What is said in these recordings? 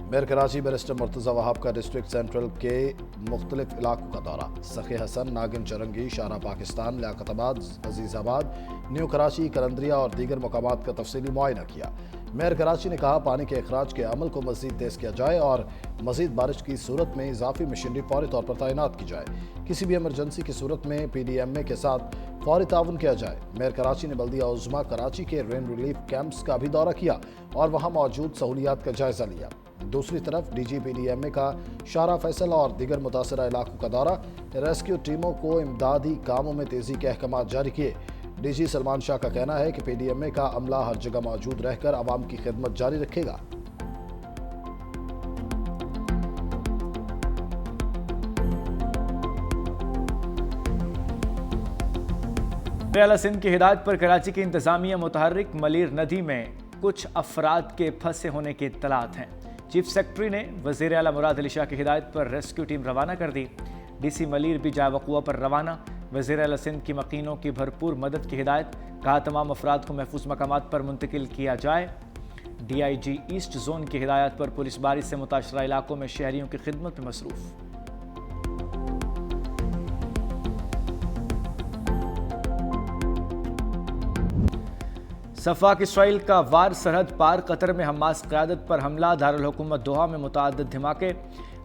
Mayor Karachi barrister Murtaza Wahab का district central के मुख्तलिफ इलाकों का दौरा। सखी हसन, नागिन चरंगी, शारा पाकिस्तान, लियाकताबाद, अजीज़ाबाद, न्यू कराची, कलंदरिया और दीगर मकामात का तफसीली मुआयना किया। मेयर कराची ने कहा पानी के अखराज के अमल को मज़ीद तेज़ किया जाए और मज़ीद बारिश की सूरत में इजाफी मशीनरी फौरी तौर पर तैनात की जाए। किसी भी एमरजेंसी की सूरत में PDMA के साथ फौरी ताउन किया जाए। मेयर कराची ने बल्दिया उज़्मा कराची के रेन रिलीफ कैंप्स का भी दौरा किया और वहाँ मौजूद सहूलियात का जायजा लिया। दूसरी तरफ DG PDMA का शारा फैसल और दीगर मुतासरा इलाकों का दौरा। रेस्क्यू टीमों को इमदादी कामों में तेज़ी के अहकाम जारी किए। DG सलमान शाह का कहना है कि PDMA का अमला हर जगह मौजूद रहकर आवाम की खिदमत जारी रखेगा। वज़ीर-ए-आला सिंध की हिदायत पर कराची की इंतजामिया मुतहर्रिक मलीर नदी में कुछ अफराद के फंसे होने की इत्तलात हैं। चीफ सेक्रेटरी ने वज़ीर-ए-आला मुराद अली शाह की हिदायत पर रेस्क्यू टीम रवाना कर दी। DC मलीर भी जाए वक़ुआ पर रवाना। वज़ीर-ए-आला सिंध की मकीनों की भरपूर मदद की हिदायत। कहा तमाम अफराद को महफूज मकामात पर मुंतकिल किया जाए। DIG ईस्ट जोन की हिदायत पर पुलिस बारी से मुताशरा इलाकों में शहरियों की खिदमत में मसरूफ़। सफ़ाक इसराइल का वार सरहद पार कतर में हमास क़यादत पर हमला। दारुल हुकूमत दोहा में मुतअद्दिद धमाके।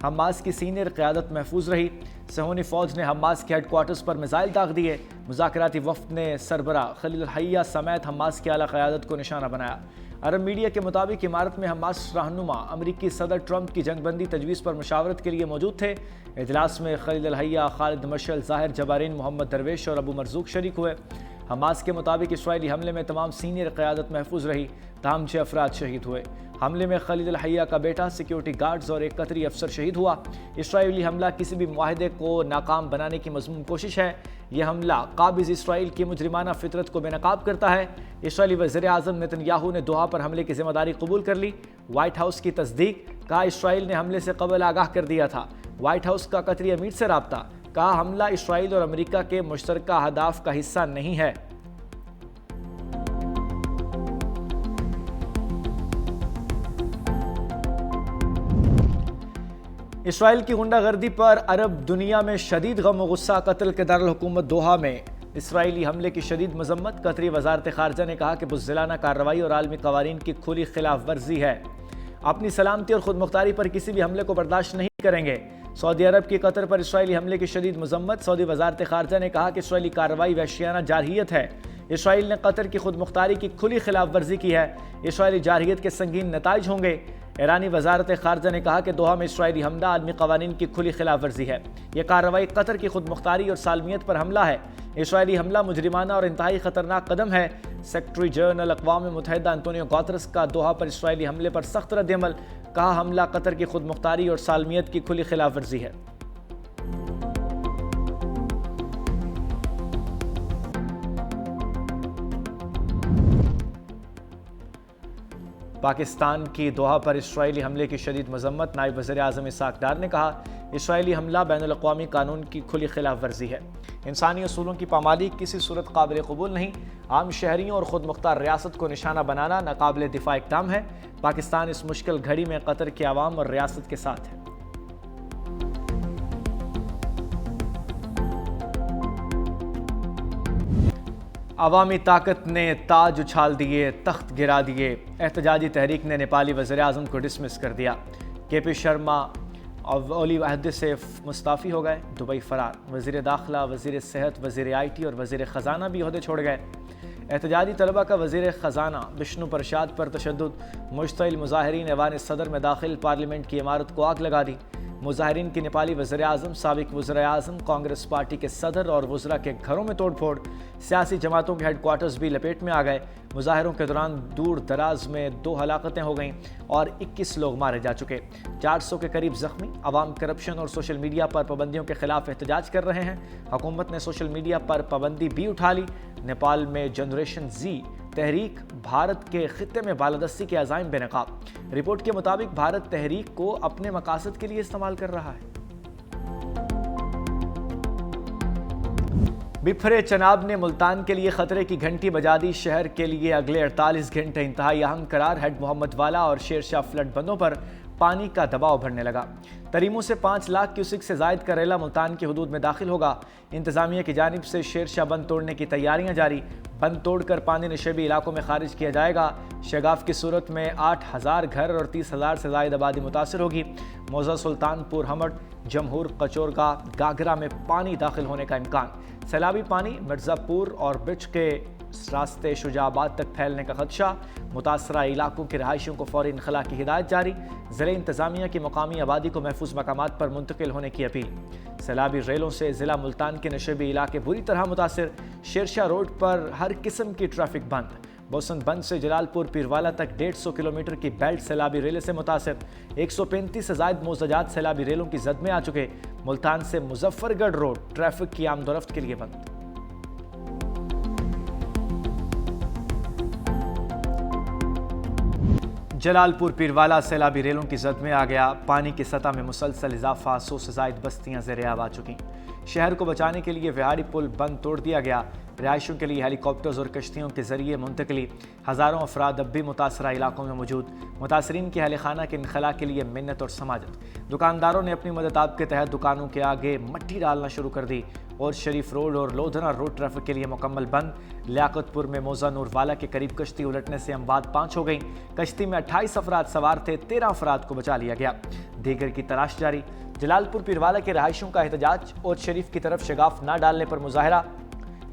हमास की सीनियर क़यादत महफूज रही। सहूनी फ़ौज ने हमास के हेडक्वार्टर्स पर मिसाइल दाग दिए। मुज़ाकराती वफ़द ने सरबरा खलील अल-हैया समेत हमास की आला क़यादत को निशाना बनाया। अरब मीडिया के मुताबिक इमारत में हमास रहनुमा अमरीकी सदर ट्रंप की जंगबंदी तजवीज़ पर मुशावरत के लिए मौजूद थे। इजलास में खलील अल-हैया, खालिद मशअल, ज़ाहिर जबारीन, मोहम्मद दरवेश और अबू मरज़ूक शरीक हुए। हमास के मुताबिक इसराइली हमले में तमाम सीनियर क़यादत महफूज रही। ताहम 6 अफराद शहीद हुए। हमले में खलील अल-हैया का बेटा, सिक्योरिटी गार्ड्स और एक कतरी अफसर शहीद हुआ। इसराइली हमला किसी भी मुआहदे को नाकाम बनाने की मज़मूम कोशिश है। यह हमला काबिज़ इसराइल की मुजरिमाना फितरत को बेनकाब करता है। इसराइली वज़ीर आज़म नेतन्याहू ने दोहा पर हमले की जिम्मेदारी कबूल कर ली। व्हाइट हाउस की तस्दीक। कहा इसराइल ने हमले से कबल आगाह कर दिया था। व्हाइट हाउस का कतरी अमीर से राब्ता। कहा हमला इसराइल और अमेरिका के मुश्तरका अहदाफ का हिस्सा नहीं है। इसराइल की गुंडागर्दी पर अरब दुनिया में शदीद गम व गुस्सा। कत्ल के दारुल हुकूमत दोहा में इसराइली हमले की शदीद मजम्मत। कतरी वजारत खारजा ने कहा कि बुज़दिलाना कार्रवाई और आलमी कवानीन की खुली खिलाफ वर्जी है। अपनी सलामती और खुद मुख्तारी पर किसी भी हमले को बर्दाश्त नहीं करेंगे। सऊदी अरब की कतर पर इसराइली हमले की शदीद मजम्मत। सऊदी वजारत खारजा ने कहा कि इसराइली कार्रवाई वहशियाना जारहियत है। इसराइल ने कतर की खुद मुख्तारी की खुली खिलाफ वर्जी की है। इसराइली जारहियत के संगीन नताइज होंगे। ईरानी वजारत खारजा ने कहा कि दोहा में इसराइली हमला आलमी कवानीन की खुली खिलाफ वर्जी है। यह कार्रवाई कतर की खुद मुख्तारी और सालमियत पर हमला है। इसराइली हमला मुजरिमाना और इंतहाई खतरनाक कदम है। सेक्रेटरी जनरल अक़वाम मुत्तहिदा अंतोनियो गुतेरेस का दोहा पर इसराइली हमले पर सख्त रद्द-ए-अमल। कहा हमला कतर की खुद मुख्तारी और सालमियत की खुली खिलाफ वर्जी है। पाकिस्तान की दोहा पर इसराइली हमले की शदीद मजम्मत। नायब वज़ीर आज़म इसाक डार ने कहा इसराइली हमला बैनुल अक़वामी कानून की खुली खिलाफ वर्जी है। इंसानी असूलों की पामाली किसी सूरत काबिल कबूल नहीं। आम शहरियों और खुद मुख्तार रियासत को निशाना बनाना नाकाबिल दिफा इक़दाम है। पाकिस्तान इस मुश्किल घड़ी में कतर के अवाम और रियासत के साथ है। अवामी ताकत ने ताज उछाल दिए, तख्त गिरा दिए। एहतजाजी तहरीक ने नेपाली वज़ीर आज़म को डिसमिस कर दिया। KP शर्मा ओली अहदे से मुस्ताफ़ी हो गए, दुबई फरार। वज़ीर दाखिला, वज़ीर सेहत, वज़ीर IT और वज़ीर ख़जाना भी ओहदे छोड़ गए। एहतजाजी तलबा का वज़ीर ख़जाना विष्णु प्रसाद पर तशद्दुद। मुश्तिल मुज़ाहिरीन ऐवान सदर में दाखिल पार्लियामेंट की इमारत को आग लगा दी। मुज़ाहिरीन की नेपाली वज़ीर आज़म, साबिक़ वज़ीर आज़म, कांग्रेस पार्टी के सदर और वज़रा के घरों में तोड़ फोड़। सियासी जमातों के हेडक्वार्टर्स भी लपेट में आ गए। मुज़ाहिरों के दौरान दूर दराज में 2 हलाकतें हो गईं और 21 लोग मारे जा चुके। 400 के करीब ज़ख्मी। अवाम करप्शन और सोशल मीडिया पर पाबंदियों के खिलाफ एहतजाज कर रहे हैं। हुकूमत ने सोशल मीडिया पर पाबंदी भी उठा ली। नेपाल में जनरेशन Z तहरीक भारत के खित्ते में बालादस्ती के अज़ाइम बेनकाब। रिपोर्ट के मुताबिक भारत तहरीक को अपने मकासद के लिए इस्तेमाल कर रहा है। बिफरे चनाब ने मुल्तान के लिए खतरे की घंटी बजा दी। शहर के लिए अगले 48 घंटे इंतहाई अहम करार। हेड मोहम्मद वाला और शेरशाह फ्लड बंदों पर पानी का दबाव बढ़ने लगा। तरीमों से 5 लाख क्यूसिक से जायद करेला मुल्तान की हदूद में दाखिल होगा। इंतजामिया की जानिब से शेरशाह बंद तोड़ने की तैयारियां जारी। बंद तोड़कर पानी नशेबी इलाकों में खारिज किया जाएगा। शगाफ की सूरत में 8000 घर और 30,000 से जायद आबादी मुतासर होगी। मौजा सुल्तानपुर, हमट, जमहूर, कचोरगा, गागरा में पानी दाखिल होने का इम्कान। सैलाबी पानी मिर्ज़ापुर और बिच के रास्ते शुजाबाद तक फैलने का खदशा। मुतासरा इलाकों के रहायशियों को फौरी इनखला की हिदायत जारी। ज़िले इंतजामिया की मकामी आबादी को महफूज मकामात पर मुंतकिल होने की अपील। सैलाबी रेलों से ज़िला मुल्तान के नशेबी इलाके बुरी तरह मुतासर। शेरशाह रोड पर हर किस्म की ट्रैफिक बंद। बोसंत बंद से जलालपुर पीरवाला तक 150 किलोमीटर की बेल्ट सैलाबी रेले से मुतासर। 135 से जायद मोज़ाजात सैलाबी रेलों की जद में आ चुके। मुल्तान से मुजफ्फरगढ़ रोड ट्रैफिक की आमदोरफ्त के लिए बंद। जलालपुर पीरवाला सैलाबी रेलों की जद में आ गया। पानी की सतह में मुसलसल इजाफा। 100 से जायद बस्तियां ज़ेर-ए-आब आ चुकी। शहर को बचाने के लिए विहाड़ी पुल बंद तोड़ दिया गया। रिहायशों के लिए हेलीकॉप्टर्स और कश्तियों के जरिए मुंतकली। हज़ारों अफराद अब भी मुतासरा इलाकों में मौजूद। मुतासरीन के अहल खाना के इनखला के लिए मिन्नत और समाजत। दुकानदारों ने अपनी मदद के तहत दुकानों के आगे मट्टी डालना शुरू कर दी। और शरीफ रोड और लोधना रोड ट्रैफिक के लिए मुकम्मल बंद। लियाकतपुर में मौजा नूरवाला के करीब कश्ती उलटने से अमवात 5 हो गई। कश्ती में 28 अफराद सवार थे, 13 अफराद को बचा लिया गया। दीगर की तलाश जारी। जलालपुर पीरवाला के रहायशों का एहतजाज। और शरीफ की तरफ शगाफ न डालने पर मुजाहरा।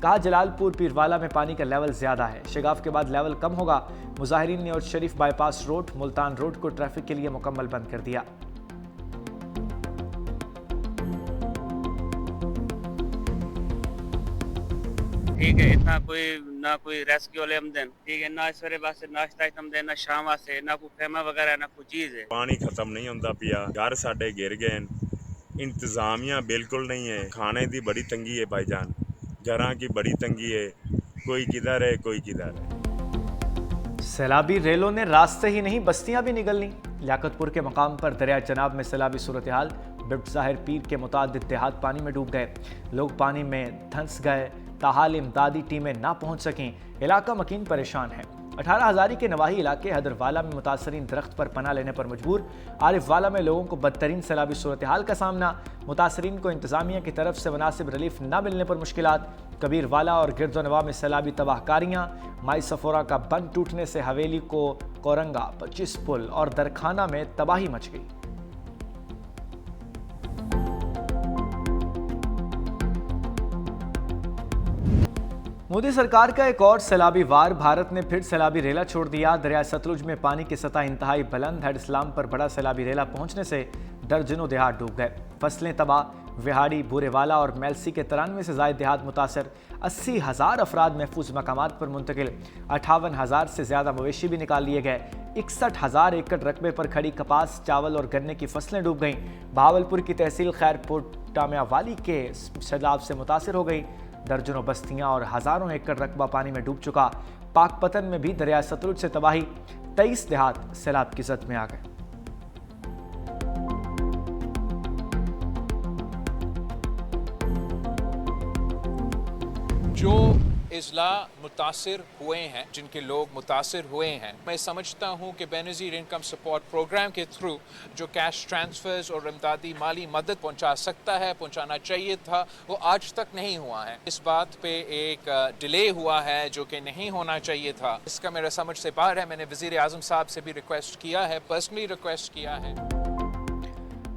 कहा जलालपुर पीरवाला में पानी का लेवल ज्यादा है, शगाफ के बाद लेवल कम होगा। मुजाहिरीन ने और शरीफ बाईपास रोड, मुल्तान रोड को ट्रैफिक के लिए मुकम्मल बंद कर दिया। ठीक है, इतना ना कोई रेस्क्यू वाले आमदन, ठीक है, ना सवेरे वास्ते नाश्ता आमदन, ना शाम वास्ते, ना कोई खेमा वगैरह, ना कोई चीज है। पानी खत्म नहीं होंदा पिया। घर साडे गिर गए। इंतजामिया बिल्कुल नहीं है। खाने की बड़ी तंगी है भाईजान। घरां की बड़ी तंगी है। कोई किधर है, कोई किधर है। सैलाबी रेलों ने रास्ते ही नहीं बस्तियां भी निगल ली। लियाकतपुर के मकाम पर दरिया चनाब में सैलाबी सूरत हाल। बिब्ट ज़ाहिर पीर के मुतादिद देहात पानी में डूब गए। लोग पानी में धंस गए। ताहाल इमदादी टीमें ना पहुंच सकें। इलाका मकीन परेशान है। 18 हज़ारी के नवाही इलाके हैदरवाला में मुतासरीन दरख्त पर पनाह लेने पर मजबूर। आरिफवाला में लोगों को बदतरीन सैलाबी सूरत हाल का सामना। मुतासरीन को इंतजामिया की तरफ से मुनासिब रिलीफ न मिलने पर मुश्किलात। कबीरवाला और गिरदोनवा में सैलाबी तबाहकारियाँ। माई सफोरा का बंद टूटने से हवेली को कोरंगा, 25 पुल और दरखाना में तबाही मच गई। मोदी सरकार का एक और सैलाबी वार। भारत ने फिर सैलाबी रेला छोड़ दिया। दरिया सतलुज में पानी की सतह इंतहाई बुलंद। हेड इस्लाम पर बड़ा सैलाबी रेला पहुंचने से दर्जनों देहात डूब गए। फसलें तबाह। विहाड़ी, बूरेवाला और मेलसी के 93 से जायद देहात मुतासर। 80,000 अफराद महफूज मकामात पर मुंतकिल। 58,000 से ज्यादा मवेशी भी निकाल लिए गए। 61,000 एकड़ रकबे पर खड़ी कपास, चावल और गन्ने की फसलें डूब गईं। बहावलपुर की तहसील खैरपुर टामियावाली के सैलाब से मुतासर हो गई। दर्जनों बस्तियां और हजारों एकड़ रकबा पानी में डूब चुका। पाकपतन में भी दरिया सतलुज से तबाही। 23 देहात सैलाब की जद में आ गए। जो इजला मुतासिर हुए हैं, जिनके लोग मुतासिर हुए हैं, मैं समझता हूँ कि बेनज़ीर इनकम सपोर्ट प्रोग्राम के थ्रू जो कैश ट्रांसफर्स और इमदादी माली मदद पहुँचा सकता है, पहुँचाना चाहिए था, वो आज तक नहीं हुआ है। इस बात पे एक डिले हुआ है जो कि नहीं होना चाहिए था। इसका मेरा समझ से बाहर है। मैंने वज़ीर आज़म साहब से भी रिक्वेस्ट किया है, पर्सनली रिक्वेस्ट किया है।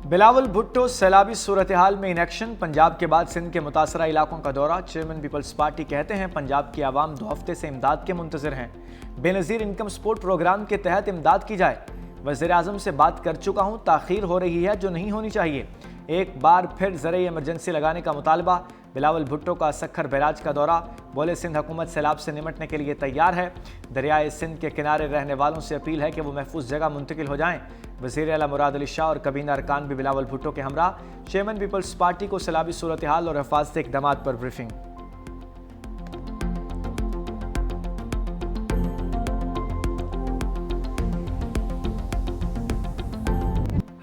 बिलावल भुट्टो सैलाबी सूरत हाल में इनेक्शन। पंजाब के बाद सिंध के मुतासरा इलाकों का दौरा। चेयरमैन पीपल्स पार्टी कहते हैं पंजाब की आवाम 2 हफ्ते से इमदाद के मुंतज़िर हैं। बेनज़ीर इनकम सपोर्ट प्रोग्राम के तहत इमदाद की जाए। वज़ीर आज़म से बात कर चुका हूँ, ताख़ीर हो रही है जो नहीं होनी चाहिए। एक बार फिर ज़रिए इमरजेंसी लगाने का मुतालबा। बिलावल भुट्टो का सखर बैराज का दौरा। बोले सिंध हुकूमत सैलाब से निमटने के लिए तैयार है। दरियाए सिंध के किनारे रहने वालों से अपील है कि वो महफूज जगह मुंतकिल हो जाएं। वज़ीर आला मुराद अली शाह और कबीना अरकान भी बिलावल भुट्टो के हमरा। चेयरमैन पीपल्स पार्टी को सैलाबी सूरत हाल और हिफाजती इक़दामात पर ब्रीफिंग।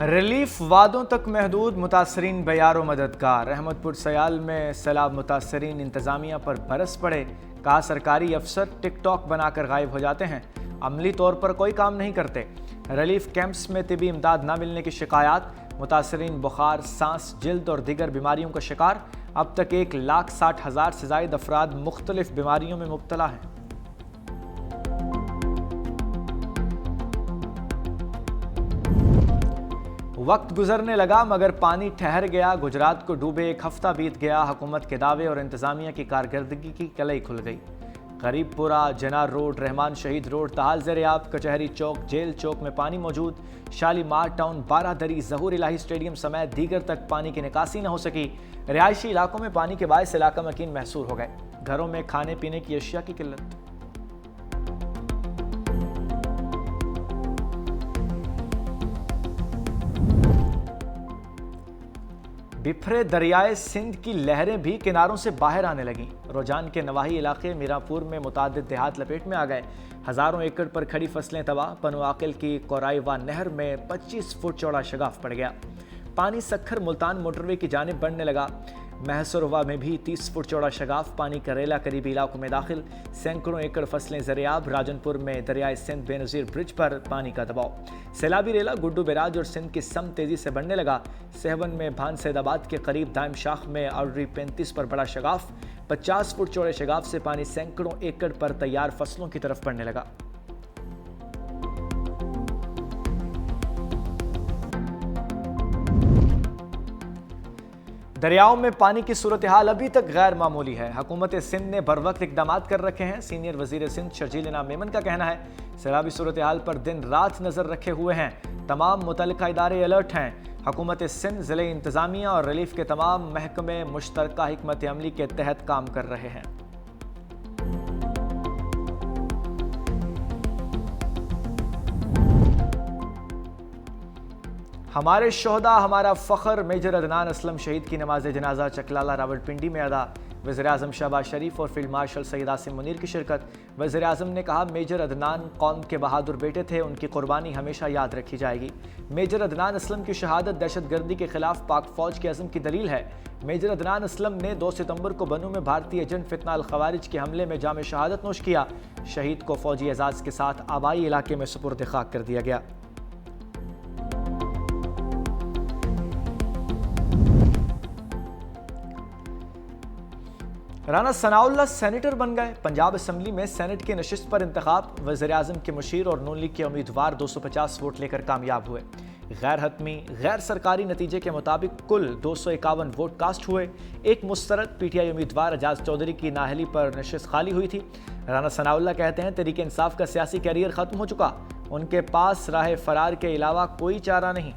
ریلیف وعدوں تک محدود، متاثرین بیار و مددگار۔ احمد پور سیال میں سیلاب متاثرین انتظامیہ پر برس پڑے، کہا سرکاری افسر ٹک ٹاک بنا کر غائب ہو جاتے ہیں، عملی طور پر کوئی کام نہیں کرتے۔ ریلیف کیمپس میں طبی امداد نہ ملنے کی شکایات، متاثرین بخار، سانس، جلد اور دیگر بیماریوں کا شکار۔ اب تک 1,60,000 سے زائد افراد مختلف بیماریوں میں مبتلا ہیں۔ وقت گزرنے لگا مگر پانی ٹھہر گیا، گجرات کو ڈوبے 1 ہفتہ بیت گیا، حکومت کے دعوے اور انتظامیہ کی کارکردگی کی کلئی کھل گئی۔ غریب پورہ، جنار روڈ، رحمان شہید روڈ تحال زیر آب، کچہری چوک، جیل چوک میں پانی موجود، شالیمار ٹاؤن، بارہ دری، ظہور الہی اسٹیڈیم سمیت دیگر تک پانی کی نکاسی نہ ہو سکی۔ رہائشی علاقوں میں پانی کے باعث علاقہ مکین محصور ہو گئے، گھروں میں کھانے پینے کی اشیاء کی قلت۔ بپھرے دریائے سندھ کی لہریں بھی کناروں سے باہر آنے لگیں۔ روجان کے نواحی علاقے میرانپور میں متعدد دیہات لپیٹ میں آ گئے، ہزاروں ایکڑ پر کھڑی فصلیں تباہ۔ پنو عاقل کی قورائیوا نہر میں 25 فٹ چوڑا شگاف پڑ گیا، پانی سکھر ملتان موٹر وے کی جانب بڑھنے لگا۔ مہسروا میں بھی 30 فٹ چوڑا شگاف، پانی کریلا قریبی علاقوں میں داخل، سینکڑوں ایکڑ فصلیں زرعیاب۔ راجن پور میں دریائے سندھ بے نظیر برج پر پانی کا دباؤ، سیلابی ریلا گڈو بیراج اور سندھ کی سم تیزی سے بڑھنے لگا۔ سہون میں بھان سید آباد کے قریب دائم شاخ میں آرڈری 35 پر بڑا شگاف، 50 فٹ چوڑے شگاف سے پانی سینکڑوں ایکڑ پر تیار فصلوں کی طرف بڑھنے لگا۔ دریاؤں میں پانی کی صورتحال ابھی تک غیر معمولی ہے، حکومت سندھ نے بروقت اقدامات کر رکھے ہیں۔ سینئر وزیر سندھ شرجیل انعام میمن کا کہنا ہے سیلابی صورتحال پر دن رات نظر رکھے ہوئے ہیں، تمام متعلقہ ادارے الرٹ ہیں۔ حکومت سندھ، ضلع انتظامیہ اور ریلیف کے تمام محکمے مشترکہ حکمت عملی کے تحت کام کر رہے ہیں۔ ہمارے شہداء ہمارا فخر، میجر عدنان اسلم شہید کی نماز جنازہ چکلالہ راولپنڈی میں ادا، وزیراعظم شہباز شریف اور فیلڈ مارشل سید عاصم منیر کی شرکت۔ وزیراعظم نے کہا میجر عدنان قوم کے بہادر بیٹے تھے، ان کی قربانی ہمیشہ یاد رکھی جائے گی۔ میجر عدنان اسلم کی شہادت دہشت گردی کے خلاف پاک فوج کے عزم کی دلیل ہے۔ میجر عدنان اسلم نے 2 ستمبر کو بنوں میں بھارتی ایجنٹ فتنہ الخوارج کے حملے میں جام شہادت نوش کیا، شہید کو فوجی اعزاز کے ساتھ آبائی علاقے میں سپرد خاک کر دیا گیا۔ رانا ثناء اللہ سینیٹر بن گئے، پنجاب اسمبلی میں سینٹ کی نشست پر انتخاب، وزیراعظم کے مشیر اور نون لیگ کے امیدوار 250 ووٹ لے کر کامیاب ہوئے۔ غیر حتمی غیر سرکاری نتیجے کے مطابق کل 251 ووٹ کاسٹ ہوئے۔ ایک مسترد پی ٹی آئی امیدوار اعجاز چودھری کی نااہلی پر نشست خالی ہوئی تھی۔ رانا ثناء اللہ کہتے ہیں تحریک انصاف کا سیاسی کیریئر ختم ہو چکا، ان کے پاس راہ فرار کے علاوہ کوئی چارہ نہیں۔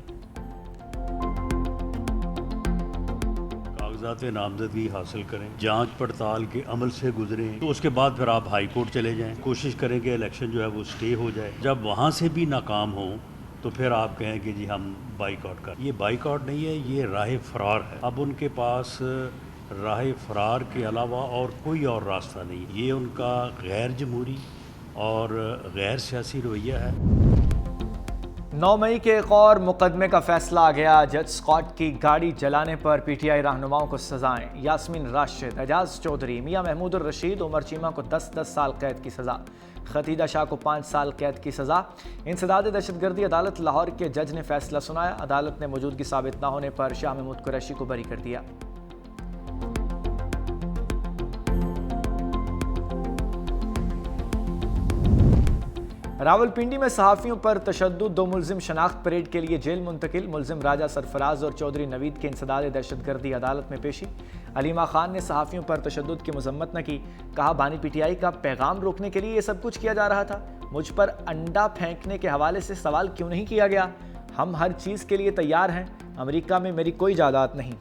کاغذات نامزدگی حاصل کریں، جانچ پڑتال کے عمل سے گزریں، تو اس کے بعد پھر آپ ہائی کورٹ چلے جائیں، کوشش کریں کہ الیکشن جو ہے وہ سٹے ہو جائے۔ جب وہاں سے بھی ناکام ہوں تو پھر آپ کہیں کہ جی ہم بائیکاٹ کر۔ یہ بائیکاٹ نہیں ہے، یہ راہ فرار ہے۔ اب ان کے پاس راہ فرار کے علاوہ اور کوئی اور راستہ نہیں۔ یہ ان کا غیر جمہوری اور غیر سیاسی رویہ ہے۔ 9 مئی کے ایک اور مقدمے کا فیصلہ آ گیا، جج اسکاٹ کی گاڑی جلانے پر پی ٹی آئی رہنماؤں کو سزائیں، یاسمین راشد، اعجاز چودھری، میاں محمود الرشید، عمر چیمہ کو 10 سال قید کی سزا، ختیجہ شاہ کو 5 سال قید کی سزا۔ انسداد دہشت گردی عدالت لاہور کے جج نے فیصلہ سنایا، عدالت نے موجودگی ثابت نہ ہونے پر شاہ محمود قریشی کو بری کر دیا۔ راولپنڈی میں صحافیوں پر تشدد، 2 ملزم شناخت پریڈ کے لیے جیل منتقل، ملزم راجہ سرفراز اور چودھری نوید کے انسداد دہشت گردی عدالت میں پیشی۔ علیمہ خان نے صحافیوں پر تشدد کی مذمت نہ کی، کہا بانی پی ٹی آئی کا پیغام روکنے کے لیے یہ سب کچھ کیا جا رہا تھا، مجھ پر انڈا پھینکنے کے حوالے سے سوال کیوں نہیں کیا گیا؟ ہم ہر چیز کے لیے تیار ہیں، امریکہ میں میری کوئی جائیداد نہیں۔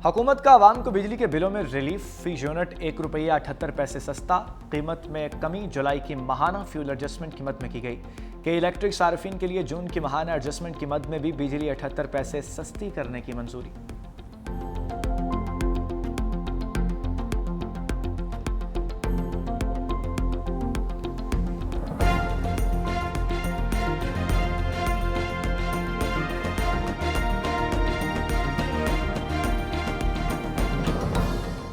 حکومت کا عوام کو بجلی کے بلوں میں ریلیف، فی یونٹ 1 روپیہ 78 پیسے سستا، قیمت میں کمی جولائی کی ماہانہ فیول ایڈجسٹمنٹ کی مد میں کی گئی۔ کئی الیکٹرک صارفین کے لیے جون کی ماہانہ ایڈجسٹمنٹ کی مد میں بھی بجلی 78 پیسے سستی کرنے کی منظوری۔